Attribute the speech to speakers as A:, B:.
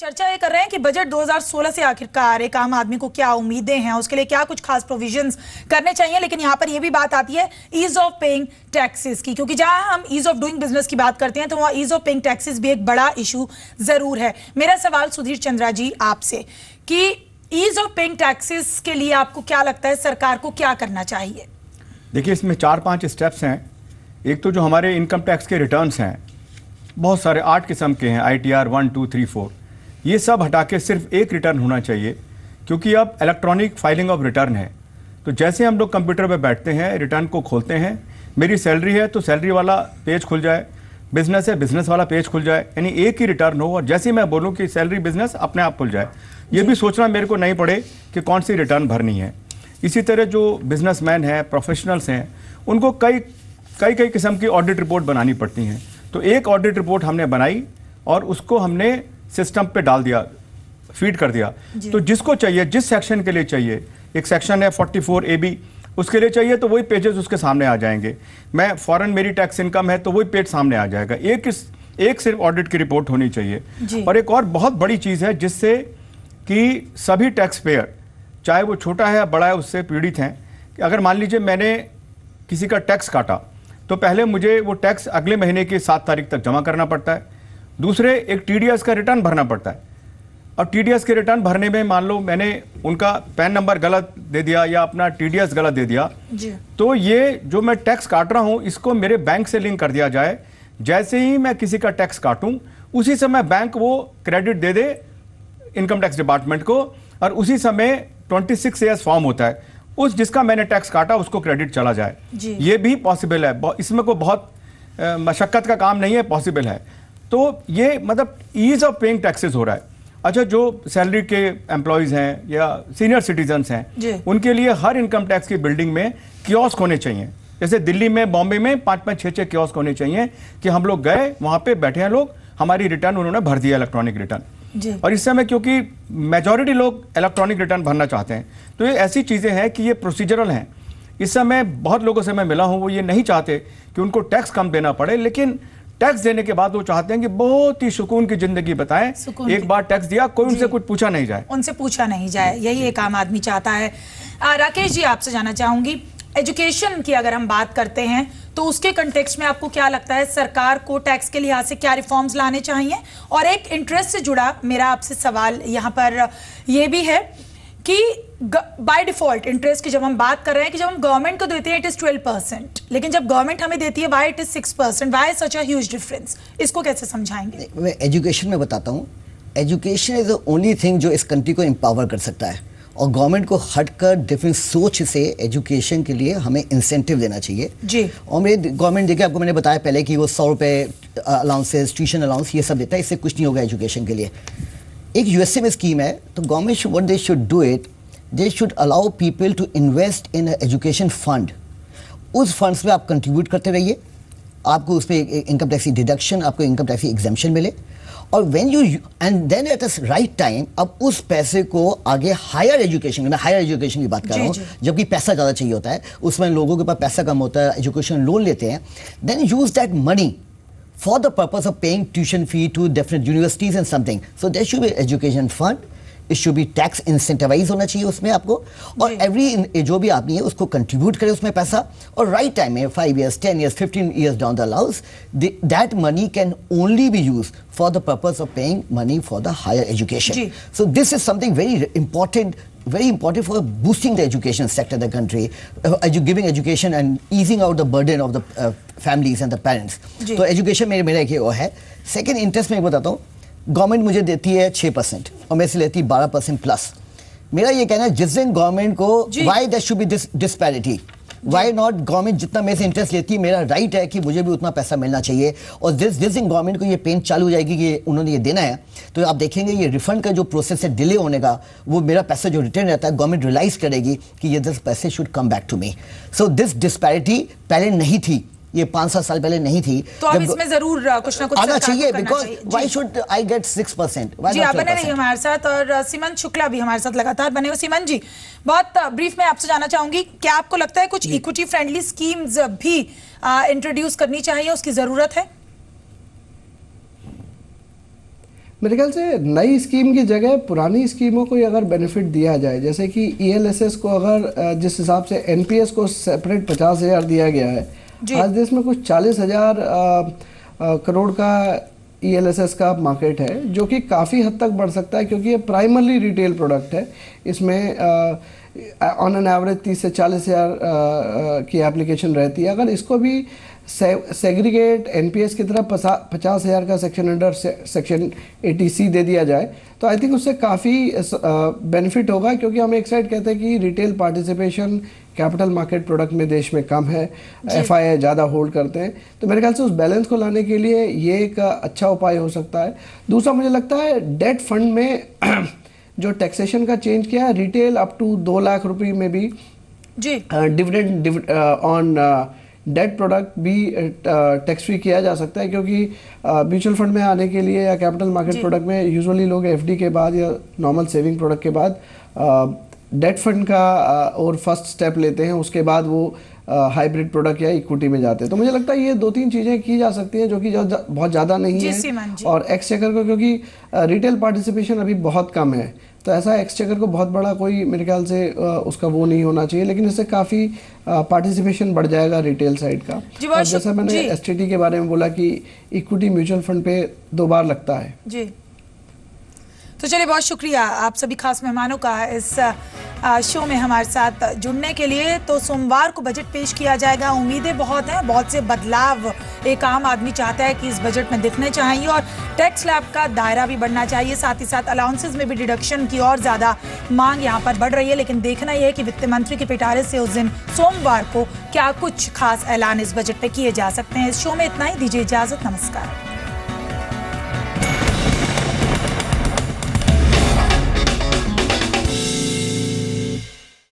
A: चर्चा ये कर रहे हैं कि बजट 2016 से आखिरकार एक आम आदमी को क्या उम्मीदें हैं, उसके लिए क्या कुछ खास प्रोविजंस करने चाहिए। लेकिन यहाँ पर ये भी बात आती है ईज ऑफ पेइंग टैक्सेस की, क्योंकि जहां हम ईज ऑफ डूइंग बिजनेस की बात करते हैं तो वहाँ ईज ऑफ पेइंग टैक्सेस भी एक बड़ा इशू जरूर है। मेरा सवाल सुधीर चंद्रा जी आपसे कि ईज ऑफ पेइंग टैक्सेस के लिए आपको क्या लगता है सरकार को क्या करना चाहिए?
B: देखिए, इसमें 4-5 स्टेप्स हैं। एक तो जो हमारे इनकम टैक्स के रिटर्न्स हैं, बहुत सारे 8 किस्म के हैं, ITR 1, 2, 3, 4, ये सब हटा के सिर्फ एक रिटर्न होना चाहिए, क्योंकि अब इलेक्ट्रॉनिक फाइलिंग ऑफ रिटर्न है। तो जैसे हम लोग कंप्यूटर पे बैठते हैं, रिटर्न को खोलते हैं, मेरी सैलरी है तो सैलरी वाला पेज खुल जाए, बिजनेस है बिजनेस वाला पेज खुल जाए, यानी एक ही रिटर्न हो और जैसे ही मैं बोलूँ कि सैलरी बिजनेस, अपने आप खुल जाए। ये भी सोचना मेरे को नहीं पड़े कि कौन सी रिटर्न भरनी है। इसी तरह जो बिजनेसमैन हैं, प्रोफेशनल्स हैं, उनको कई किस्म की ऑडिट रिपोर्ट बनानी पड़ती हैं। तो एक ऑडिट रिपोर्ट हमने बनाई और उसको हमने सिस्टम पे डाल दिया, फीड कर दिया। तो जिसको चाहिए, जिस सेक्शन के लिए चाहिए, एक सेक्शन है 44 AB, उसके लिए चाहिए तो वही पेजेस उसके सामने आ जाएंगे। मैं फॉरेन मेरी टैक्स इनकम है तो वही पेज सामने आ जाएगा। एक सिर्फ ऑडिट की रिपोर्ट होनी चाहिए। और एक और बहुत बड़ी चीज़ है जिससे कि सभी टैक्स पेयर, चाहे वो छोटा है या बड़ा है, उससे पीड़ित हैं। कि अगर मान लीजिए मैंने किसी का टैक्स काटा तो पहले मुझे वो टैक्स अगले महीने की 7 तारीख तक जमा करना पड़ता है। दूसरे, एक TDS का रिटर्न भरना पड़ता है। और TDS के रिटर्न भरने में मान लो मैंने उनका पैन नंबर गलत दे दिया या अपना TDS गलत दे दिया, तो ये जो मैं टैक्स काट रहा हूँ इसको मेरे बैंक से लिंक कर दिया जाए। जैसे ही मैं किसी का टैक्स काटूँ उसी समय बैंक वो क्रेडिट दे दे इनकम टैक्स डिपार्टमेंट को, और उसी समय 26AS फॉर्म होता है, उस जिसका मैंने टैक्स काटा उसको क्रेडिट चला जाए। ये भी पॉसिबल है, इसमें कोई बहुत मशक्कत का काम नहीं है, पॉसिबल है। तो ये मतलब ईज ऑफ पेइंग टैक्सेस हो रहा है। अच्छा, जो सैलरी के एम्प्लॉयज़ हैं या सीनियर सिटीजन्स हैं, उनके लिए हर इनकम टैक्स की बिल्डिंग में कियोस्क होने चाहिए। जैसे दिल्ली में, बॉम्बे में 5-5, 6-6 कियोस्क होने चाहिए कि हम लोग गए, वहाँ पे बैठे हैं लोग, हमारी रिटर्न उन्होंने भर दिया, इलेक्ट्रॉनिक रिटर्न। और इस समय क्योंकि मेजॉरिटी लोग इलेक्ट्रॉनिक रिटर्न भरना चाहते हैं, तो ये ऐसी चीज़ें हैं कि ये प्रोसीजरल हैं। इस समय बहुत लोगों से मैं मिला हूँ, वो ये नहीं चाहते कि उनको टैक्स कम देना पड़े, लेकिन टैक्स देने के बाद वो चाहते हैं कि बहुत ही सुकून की जिंदगी बताएं। एक बार टैक्स दिया, कोई उनसे कुछ पूछा नहीं जाए,
A: उनसे पूछा नहीं जाए, यही एक आम आदमी चाहता है। राकेश जी, आपसे जानना चाहूंगी, एजुकेशन की अगर हम बात करते हैं तो उसके कंटेक्स्ट में आपको क्या लगता है सरकार को टैक्स के लिहाज से क्या रिफॉर्म्स लाने चाहिए? और एक इंटरेस्ट से जुड़ा मेरा आपसे सवाल यहाँ पर ये भी है कि बाय डिफॉल्ट इंटरेस्ट की जब हम बात कर रहे हैं कि जब हम गवर्नमेंट को देते हैं इट इज 12%, लेकिन जब गवर्नमेंट हमें देती है why it is 6%, why such a huge difference? इसको कैसे समझाएंगे?
C: मैं एजुकेशन में बताता हूँ। Education is the only thing जो इस कंट्री को एम्पावर कर सकता है, और गवर्नमेंट को हटकर डिफरेंट सोच से एजुकेशन के लिए हमें इंसेंटिव देना चाहिए जी। और मेरे गवर्नमेंट देखिए, आपको मैंने बताया पहले कि वो 100 रुपये अलाउंसेस, ट्यूशन अलाउंस, ये सब देता है, इससे कुछ नहीं होगा एजुकेशन के लिए। एक USA में स्कीम है, तो government what they should do it, they should allow people to invest in education fund. उस फंड्स में आप कंट्रीब्यूट करते रहिए, आपको उस पर इनकम टैक्स की डिडक्शन, आपको इनकम टैक्स की एग्जेम्पशन मिले, और when you and then at the right time अब उस पैसे को आगे हायर एजुकेशन, मैं हायर एजुकेशन की बात कर रहा हूँ, जबकि पैसा ज़्यादा चाहिए होता है, उसमें लोगों के पास पैसा कम होता है, एजुकेशन लोन लेते हैं, then use that money for the purpose of paying tuition fee to different universities and something. So there should be education fund. It should be tax incentivized होना चाहिए उसमें आपको, और every जो भी आदमी है उसको contribute करे उसमें पैसा, और right time में 5 years, 10 years, 15 years down the allows, that money can only be used for the purpose of paying money for the higher education. So this is something very important for boosting the education sector of the country, giving education and easing out the burden of the families and the parents. तो education मेरा एक वो है। Second, interest में बताता हूँ, government मुझे देती है 6% और मेरे से लेती है 12% प्लस। मेरा ये कहना है, जिस दिन गवर्नमेंट को why there should be this disparity, why not, government जितना मेरे से इंटरेस्ट लेती है, मेरा राइट है कि मुझे भी उतना पैसा मिलना चाहिए। और जिस दिन गवर्नमेंट को ये पेन चालू हो जाएगी कि उन्होंने ये देना है, तो आप देखेंगे ये रिफंड का जो प्रोसेस है डिले होने का, वो मेरा पैसा जो रिटर्न रहता है, गवर्नमेंट रियलाइज करेगी कि ये दिस पैसे should come back to me. So this disparity पहले नहीं थी, ये 5-7 साल पहले नहीं थी,
A: तो अब इसमें जरूर कुछ ना कुछ
C: आना चाहिए, because why should I get 6%?
A: जी, आप बने रहिए हमारे साथ, और सीमन शुक्ला भी हमारे साथ लगातार बने हो। सीमन जी, बहुत ब्रीफ में आपसे जानना चाहूंगी, क्या आपको लगता है कुछ इक्विटी फ्रेंडली स्कीम्स भी इंट्रोड्यूस करनी चाहिए, उसकी जरूरत है?
D: मेरे ख्याल से नई स्कीम की जगह पुरानी स्कीमों को अगर बेनिफिट दिया जाए, जैसे कि ELSS को अगर जिस हिसाब से NPS को सेपरेट 50,000 दिया गया है, आज देश में कुछ 40,000 करोड़ का ELSS का मार्केट है, जो कि काफ़ी हद तक बढ़ सकता है क्योंकि ये प्राइमरली रिटेल प्रोडक्ट है। इसमें ऑन एन एवरेज 30 से 40,000 की एप्लीकेशन रहती है। अगर इसको भी सेग्रीगेट NPS की तरह 50,000 का सेक्शन अंडर सेक्शन 80C दे दिया जाए तो आई थिंक उससे काफ़ी बेनिफिट होगा, क्योंकि हम एक साइड कहते हैं कि retail participation capital market product में देश में कम है, FII ज़्यादा होल्ड करते हैं, तो मेरे ख्याल से उस बैलेंस को लाने के लिए ये एक अच्छा उपाय हो सकता है। दूसरा मुझे लगता है डेट फंड में जो टैक्सेशन का चेंज किया है, रिटेल अप टू 2 लाख रुपये में भी डिविडेंड ऑन डेट प्रोडक्ट भी टैक्स फ्री किया जा सकता है, क्योंकि म्यूचुअल फंड में आने के लिए या कैपिटल मार्केट प्रोडक्ट में यूजुअली लोग FD के बाद या नॉर्मल सेविंग प्रोडक्ट के बाद डेट फंड का और फर्स्ट स्टेप लेते हैं, उसके बाद वो हाइब्रिड प्रोडक्ट या इक्विटी में जाते हैं। तो मुझे लगता है ये 2-3 चीज़ें की जा सकती हैं जो कि बहुत ज़्यादा नहीं है। और एक्सचेकर को, क्योंकि रिटेल पार्टिसिपेशन अभी बहुत कम है, तो ऐसा एक्सचेकर को बहुत बड़ा कोई मेरे ख्याल से उसका वो नहीं होना चाहिए, लेकिन इससे काफ़ी पार्टिसिपेशन बढ़ जाएगा रिटेल साइड का। और जैसा मैंने STT के बारे में बोला कि इक्विटी म्यूचुअल फंड पे 2 बार लगता है
A: जी। तो चलिए, बहुत शुक्रिया आप सभी खास मेहमानों का इस शो में हमारे साथ जुड़ने के लिए। तो सोमवार को बजट पेश किया जाएगा, उम्मीदें बहुत हैं, बहुत से बदलाव एक आम आदमी चाहता है कि इस बजट में दिखने चाहिए, और टैक्स स्लैब का दायरा भी बढ़ना चाहिए, साथ ही साथ अलाउंसेस में भी डिडक्शन की और ज़्यादा मांग यहाँ पर बढ़ रही है। लेकिन देखना यह है कि वित्त मंत्री के पिटारे से उस दिन सोमवार को क्या कुछ खास ऐलान इस बजट पे किए जा सकते हैं। इस शो में इतना ही, दीजिए इजाज़त, नमस्कार।